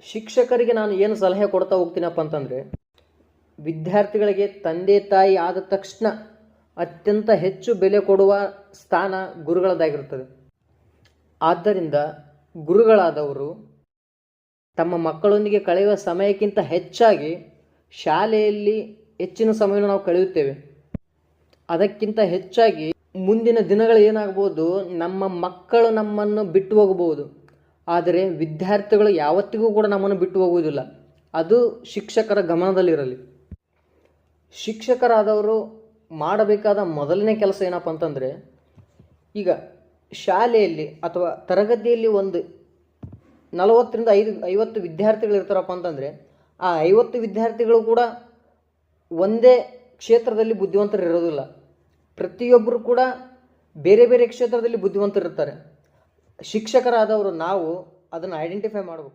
ಶಿಕ್ಷಕರಿಗೆ ನಾನು ಏನು ಸಲಹೆ ಕೊಡ್ತಾ ಹೋಗ್ತೀನಪ್ಪ ಅಂತಂದರೆ, ವಿದ್ಯಾರ್ಥಿಗಳಿಗೆ ತಂದೆ ತಾಯಿ ಆದ ತಕ್ಷಣ ಅತ್ಯಂತ ಹೆಚ್ಚು ಬೆಲೆ ಕೊಡುವ ಸ್ಥಾನ ಗುರುಗಳದಾಗಿರುತ್ತದೆ. ಆದ್ದರಿಂದ ಗುರುಗಳಾದವರು ತಮ್ಮ ಮಕ್ಕಳೊಂದಿಗೆ ಕಳೆಯುವ ಸಮಯಕ್ಕಿಂತ ಹೆಚ್ಚಾಗಿ ಶಾಲೆಯಲ್ಲಿ ಹೆಚ್ಚಿನ ಸಮಯವನ್ನು ನಾವು ಕಳೆಯುತ್ತೇವೆ. ಅದಕ್ಕಿಂತ ಹೆಚ್ಚಾಗಿ ಮುಂದಿನ ದಿನಗಳು ಏನಾಗ್ಬೋದು, ನಮ್ಮ ಮಕ್ಕಳು ನಮ್ಮನ್ನು ಬಿಟ್ಟು ಹೋಗಬಹುದು, ಆದರೆ ವಿದ್ಯಾರ್ಥಿಗಳು ಯಾವತ್ತಿಗೂ ಕೂಡ ನಮ್ಮನ್ನು ಬಿಟ್ಟು ಹೋಗುವುದಿಲ್ಲ. ಅದು ಶಿಕ್ಷಕರ ಗಮನದಲ್ಲಿರಲಿ. ಶಿಕ್ಷಕರಾದವರು ಮಾಡಬೇಕಾದ ಮೊದಲನೇ ಕೆಲಸ ಏನಪ್ಪ ಅಂತಂದರೆ, ಈಗ ಶಾಲೆಯಲ್ಲಿ ಅಥವಾ ತರಗತಿಯಲ್ಲಿ ಒಂದು 40ರಿಂದ 50 ವಿದ್ಯಾರ್ಥಿಗಳು ಇರ್ತಾರಪ್ಪ ಅಂತಂದರೆ, ಆ 50 ವಿದ್ಯಾರ್ಥಿಗಳು ಕೂಡ ಒಂದೇ ಕ್ಷೇತ್ರದಲ್ಲಿ ಬುದ್ಧಿವಂತರು ಇರೋದಿಲ್ಲ. ಪ್ರತಿಯೊಬ್ಬರು ಕೂಡ ಬೇರೆ ಬೇರೆ ಕ್ಷೇತ್ರದಲ್ಲಿ ಬುದ್ಧಿವಂತರಿರ್ತಾರೆ. ಶಿಕ್ಷಕರಾದವರು ನಾವು ಅದನ್ನು ಐಡೆಂಟಿಫೈ ಮಾಡಬೇಕು.